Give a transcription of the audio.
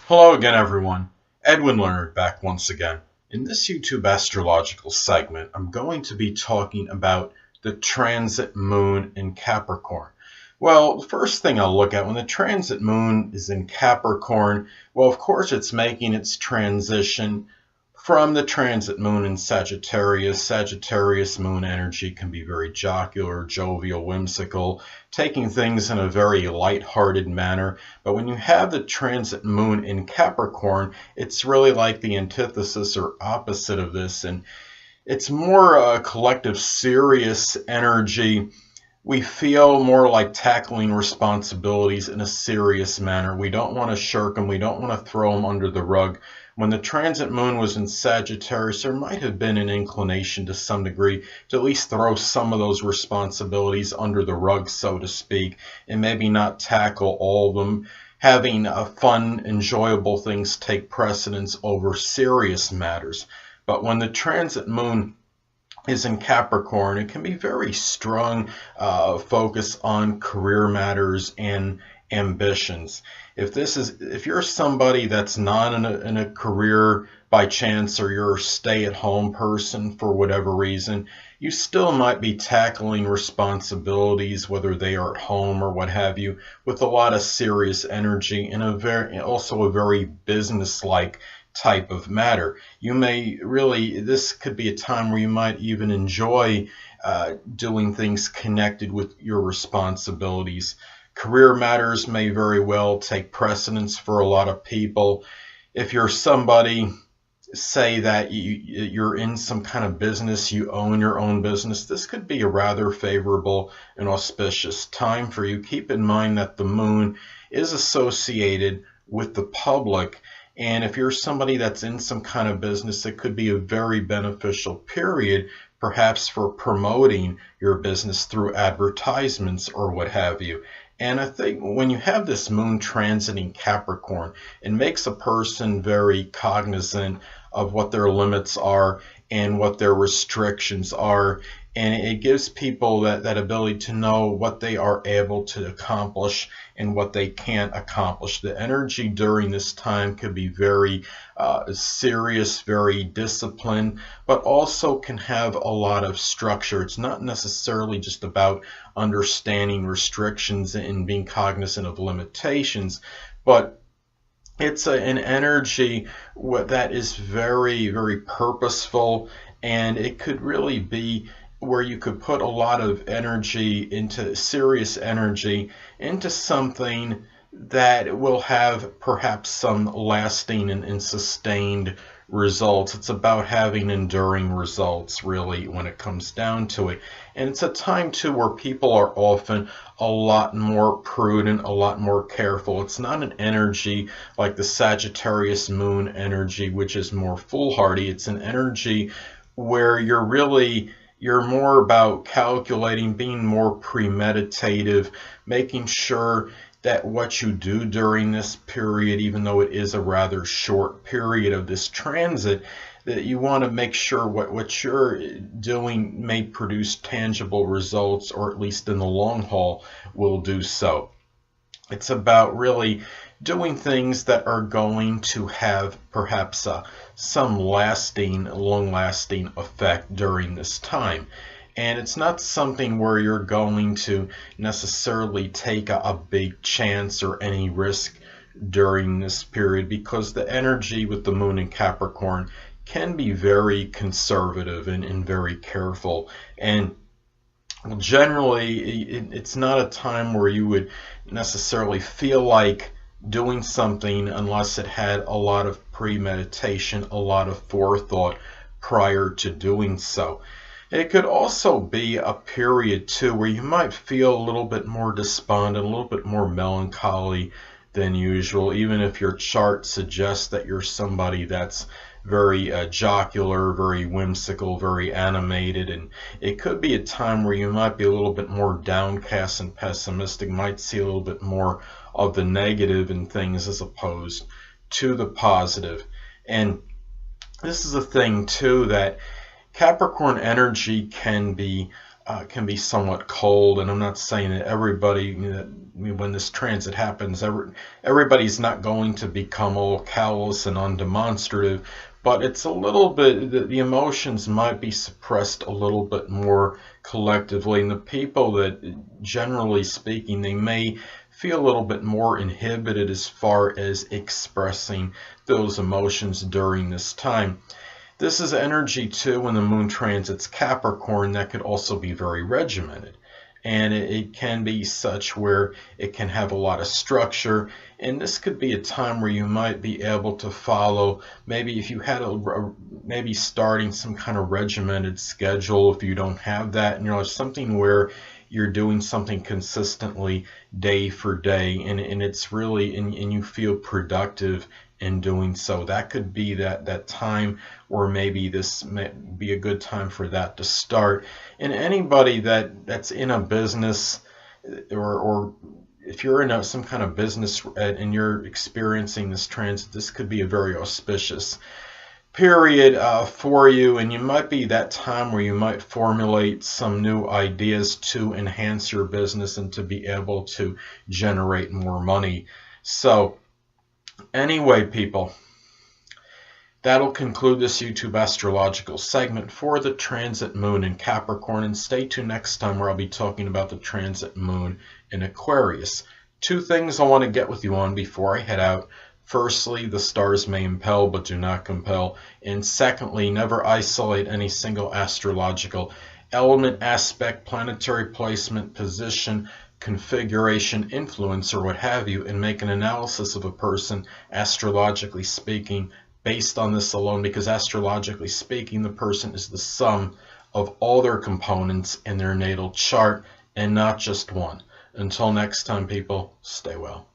Hello again, everyone. Edwin Learnard back once again. In this YouTube astrological segment, I'm going to be talking about the transit moon in Capricorn. Well, the first thing I'll look at when the transit moon is in Capricorn, well, of course, it's making its transition from the transit moon in Sagittarius. Sagittarius moon energy can be very jocular, jovial, whimsical, taking things in a very light-hearted manner. But when you have the transit moon in Capricorn, it's really like the antithesis or opposite of this. And it's more a collective, serious energy. We feel more like tackling responsibilities in a serious manner. We don't want to shirk them. We don't want to throw them under the rug. When the transit moon was in Sagittarius, there might have been an inclination to some degree to at least throw some of those responsibilities under the rug, so to speak, and maybe not tackle all of them. Having fun, enjoyable things take precedence over serious matters. But when the transit moon is in Capricorn, it can be very strong focus on career matters and ambitions. If you're somebody that's not in a career by chance, or you're a stay-at-home person for whatever reason, you still might be tackling responsibilities, whether they are at home or what have you, with a lot of serious energy and also a very business-like type of matter. You may really, this could be a time where you might even enjoy doing things connected with your responsibilities. Career matters may very well take precedence for a lot of people. If you're somebody, say that you're in some kind of business, you own your own business, this could be a rather favorable and auspicious time for you. Keep in mind that the moon is associated with the public, and if you're somebody that's in some kind of business, it could be a very beneficial period, perhaps for promoting your business through advertisements or what have you. And I think when you have this moon transiting Capricorn, it makes a person very cognizant of what their limits are and what their restrictions are. And it gives people that ability to know what they are able to accomplish and what they can't accomplish. The energy during this time could be very serious, very disciplined, but also can have a lot of structure. It's not necessarily just about understanding restrictions and being cognizant of limitations, but it's an energy that is very, very purposeful, and it could really be where you could put a lot of energy into serious energy into something that will have perhaps some lasting and sustained results. It's about having enduring results, really, when it comes down to it. And it's a time too where people are often a lot more prudent, a lot more careful. It's not an energy like the Sagittarius moon energy, which is more foolhardy. It's an energy where you're more about calculating, being more premeditative, making sure that what you do during this period, even though it is a rather short period of this transit, that you want to make sure what you're doing may produce tangible results, or at least in the long haul will do so. It's about really doing things that are going to have perhaps some long-lasting effect during this time. And it's not something where you're going to necessarily take a big chance or any risk during this period, because the energy with the moon in Capricorn can be very conservative and very careful. And generally, it's not a time where you would necessarily feel like doing something unless it had a lot of premeditation, a lot of forethought prior to doing so. It could also be a period too where you might feel a little bit more despondent, a little bit more melancholy than usual, even if your chart suggests that you're somebody that's very jocular, very whimsical, very animated. And it could be a time where you might be a little bit more downcast and pessimistic, might see a little bit more of the negative in things as opposed to the positive. And this is a thing too, that Capricorn energy can be can be somewhat cold, and I'm not saying that everybody, when this transit happens, everybody's not going to become all callous and undemonstrative, but it's a little bit, the emotions might be suppressed a little bit more collectively, and the people that, generally speaking, they may feel a little bit more inhibited as far as expressing those emotions during this time. This is energy too when the moon transits Capricorn that could also be very regimented. And it can be such where it can have a lot of structure. And this could be a time where you might be able to follow, maybe if you had maybe starting some kind of regimented schedule, if you don't have that, and something where you're doing something consistently day for day, and it's really, and you feel productive in doing so. That could be that time, or maybe this may be a good time for that to start. And anybody that's in a business, or if you're in some kind of business and you're experiencing this transit, this could be a very auspicious period for you, and you might be that time where you might formulate some new ideas to enhance your business and to be able to generate more money. So anyway, people, that'll conclude this YouTube astrological segment for the transit moon in Capricorn, and stay tuned next time where I'll be talking about the transit moon in Aquarius. Two things I want to get with you on before I head out. Firstly, the stars may impel but do not compel. And secondly, never isolate any single astrological element, aspect, planetary placement, position, configuration, influence, or what have you, and make an analysis of a person, astrologically speaking, based on this alone, because astrologically speaking, the person is the sum of all their components in their natal chart and not just one. Until next time, people, stay well.